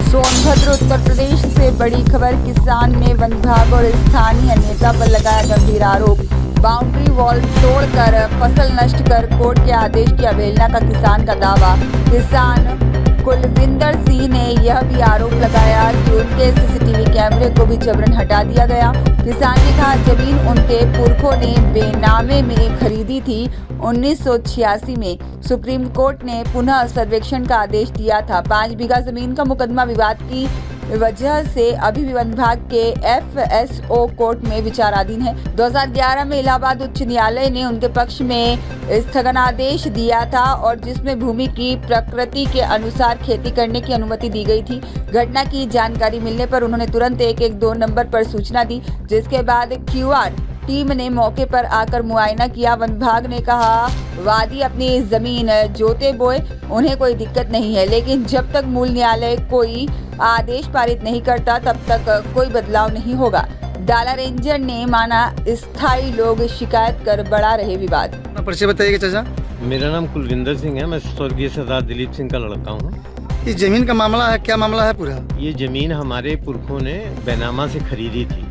सोनभद्र उत्तर प्रदेश से बड़ी खबर। किसान ने वन विभाग और स्थानीय नेता पर लगाया गंभीर आरोप। बाउंड्री वॉल तोड़कर फसल नष्ट कर कोर्ट के आदेश की अवहेलना का किसान का दावा। किसान कुलविंदर सिंह ने यह भी आरोप लगाया कि उनके सीसीटीवी कैमरे को भी जबरन हटा दिया गया। किसान ने कहा जमीन उनके पुरखों ने बेनामे में खरीदी थी। 1986 में सुप्रीम कोर्ट ने पुनः सर्वेक्षण का आदेश दिया था। 5 बीघा जमीन का मुकदमा विवाद की वजह से अभी भी वन विभाग के FSO कोर्ट में विचाराधीन है। 2011 में इलाहाबाद उच्च न्यायालय ने उनके पक्ष में स्थगनादेश दिया था और जिसमें भूमि की प्रकृति के अनुसार खेती करने की अनुमति दी गई थी। घटना की जानकारी मिलने पर उन्होंने तुरंत 112 नंबर पर सूचना दी, जिसके बाद QR टीम ने मौके पर आकर मुआयना किया। वन विभाग ने कहा वादी अपनी जमीन जोते बोए, उन्हें कोई दिक्कत नहीं है, लेकिन जब तक मूल न्यायालय कोई आदेश पारित नहीं करता तब तक कोई बदलाव नहीं होगा। डाला रेंजर ने माना स्थायी लोग शिकायत कर बढ़ा रहे विवाद। परिचय बताइएगा चाचा। मेरा नाम कुलविंदर सिंह है, मैं स्वर्गीय सरदार दिलीप सिंह का लड़का हूँ। इस जमीन का मामला है, क्या मामला है पूरा? ये जमीन हमारे पुरखों ने बेनामा से खरीदी थी।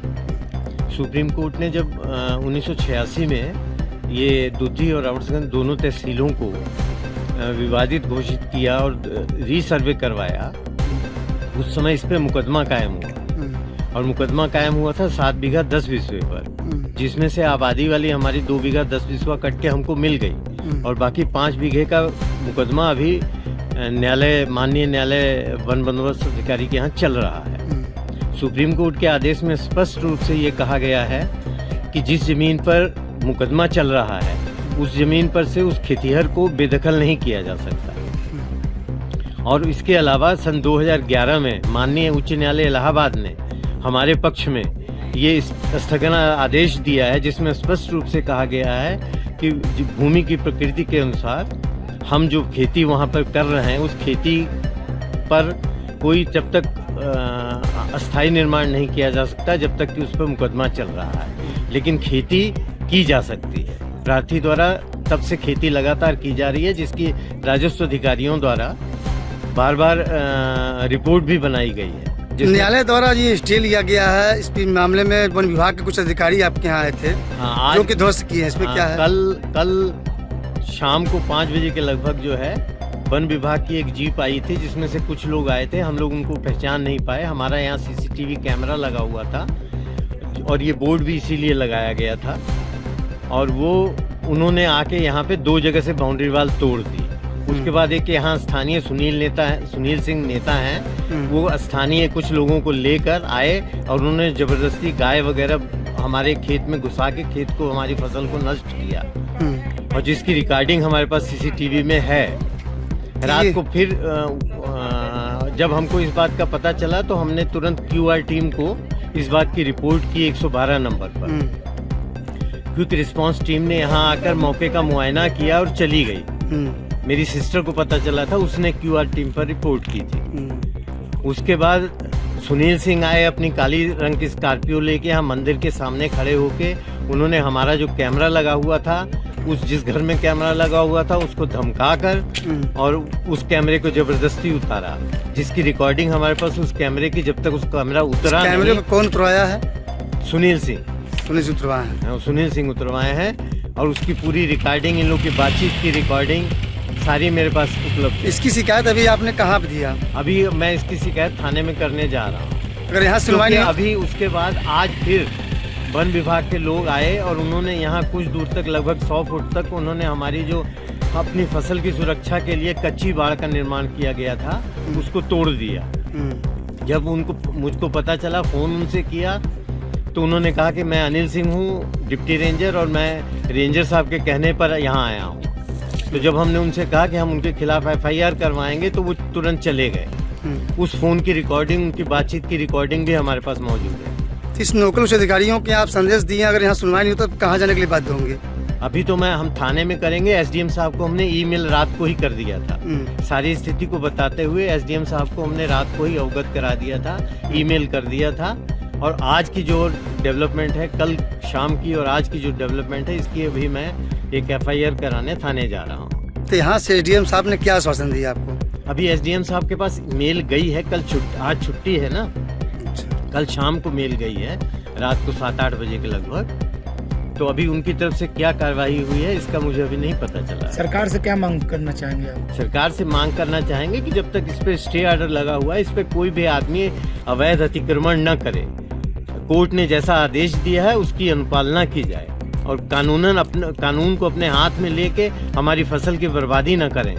सुप्रीम कोर्ट ने जब 1986 में ये दुधी और रावटसगंज दोनों तहसीलों को विवादित घोषित किया और रीसर्वे करवाया, उस समय इस पे मुकदमा कायम हुआ और मुकदमा कायम हुआ था 7 बीघा 10 बिस्वे पर, जिसमें से आबादी वाली हमारी 2 बीघा 10 बिस्वा कट के हमको मिल गई और बाकी 5 बीघे का मुकदमा अभी माननीय न्यायालय वन बंदोबस्त अधिकारी के यहाँ चल रहा है। सुप्रीम कोर्ट के आदेश में स्पष्ट रूप से ये कहा गया है कि जिस जमीन पर मुकदमा चल रहा है उस जमीन पर से उस खेतीहर को बेदखल नहीं किया जा सकता। और इसके अलावा सन 2011 में माननीय उच्च न्यायालय इलाहाबाद ने हमारे पक्ष में ये स्थगन आदेश दिया है, जिसमें स्पष्ट रूप से कहा गया है कि भूमि की प्रकृति के अनुसार हम जो खेती वहाँ पर कर रहे हैं उस खेती पर कोई जब तक अस्थायी निर्माण नहीं किया जा सकता जब तक कि उस पर मुकदमा चल रहा है, लेकिन खेती की जा सकती है। प्रार्थी द्वारा तब से खेती लगातार की जा रही है, जिसकी राजस्व अधिकारियों द्वारा बार बार रिपोर्ट भी बनाई गई है। न्यायालय द्वारा ये स्टे लिया गया है। इस मामले में वन विभाग के कुछ अधिकारी आपके यहाँ आए थे जो कि ध्वस्त किए हैं, इसमें क्या है? कल शाम को 5 बजे के लगभग जो है वन विभाग की एक जीप आई थी, जिसमें से कुछ लोग आए थे। हम लोग उनको पहचान नहीं पाए। हमारा यहाँ CCTV कैमरा लगा हुआ था और ये बोर्ड भी इसीलिए लगाया गया था और उन्होंने आके यहाँ पे 2 जगह से बाउंड्री वाल तोड़ दी। उसके बाद एक यहाँ स्थानीय सुनील सिंह नेता हैं, वो स्थानीय कुछ लोगों को लेकर आए और उन्होंने जबरदस्ती गाय वगैरह हमारे खेत में घुसा के खेत को, हमारी फसल को नष्ट किया और जिसकी रिकॉर्डिंग हमारे पास CCTV में है। रात को फिर जब हमको इस बात का पता चला तो हमने तुरंत QR टीम को इस बात की रिपोर्ट की 112 नंबर पर। क्विक रिस्पांस टीम ने यहाँ आकर मौके का मुआयना किया और चली गई। मेरी सिस्टर को पता चला था, उसने QR टीम पर रिपोर्ट की थी। उसके बाद सुनील सिंह आए अपनी काली रंग की स्कॉर्पियो लेके यहाँ मंदिर के सामने खड़े होके उन्होंने हमारा जो कैमरा लगा हुआ था, जिस घर में कैमरा लगा हुआ था उसको धमकाकर और उस कैमरे को जबरदस्ती उतारा, जिसकी रिकॉर्डिंग हमारे पास उस कैमरे की जब तक उस कैमरा उतरा नहीं। कैमरे को कौन उतरवाया है? सुनील सिंह उतरवाए हैं और उसकी पूरी रिकॉर्डिंग, इन लोग की बातचीत की रिकॉर्डिंग सारी मेरे पास उपलब्ध है। इसकी शिकायत अभी आपने कहाँ पे दिया? अभी मैं इसकी शिकायत थाने में करने जा रहा हूँ। अगर यहाँ सुनवाई नहीं, अभी उसके बाद आज फिर वन विभाग के लोग आए और उन्होंने यहाँ कुछ दूर तक लगभग 100 फुट तक उन्होंने हमारी जो अपनी फसल की सुरक्षा के लिए कच्ची बाड़ का निर्माण किया गया था उसको तोड़ दिया। जब मुझको पता चला, फोन उनसे किया तो उन्होंने कहा कि मैं अनिल सिंह हूँ, डिप्टी रेंजर, और मैं रेंजर साहब के कहने पर यहाँ आया हूँ। तो जब हमने उनसे कहा कि हम उनके खिलाफ FIR करवाएंगे तो वो तुरंत चले गए। उस फोन की रिकॉर्डिंग, उनकी बातचीत की रिकॉर्डिंग भी हमारे पास मौजूद है। इस लोकल उच्च अधिकारियों के आप संदेश दिए, अगर यहाँ सुनवाई नहीं हो तो कहाँ जाने के लिए बाध्य होंगे? अभी तो हम थाने में करेंगे। SDM साहब को हमने ईमेल रात को ही कर दिया था। सारी स्थिति को बताते हुए SDM साहब को हमने रात को ही अवगत करा दिया था, ईमेल कर दिया था। और आज की जो डेवलपमेंट है, कल शाम की और आज की जो डेवलपमेंट है, इसकी अभी मैं एक FIR कराने थाने जा रहा हूँ। तो यहाँ से SDM साहब ने क्या आश्वासन दिया आपको? अभी एसडीएम साहब के पास मेल गई है, आज छुट्टी है ना, कल शाम को मेल गई है, रात को 7-8 बजे के लगभग। तो अभी उनकी तरफ से क्या कार्रवाई हुई है इसका मुझे अभी नहीं पता चला। सरकार से क्या मांग करना चाहेंगे आप? सरकार से मांग करना चाहेंगे कि जब तक इस पे स्टे ऑर्डर लगा हुआ है, इस पे कोई भी आदमी अवैध अतिक्रमण न करे। कोर्ट ने जैसा आदेश दिया है उसकी अनुपालना की जाए और कानून को अपने हाथ में लेके हमारी फसल की बर्बादी न करें।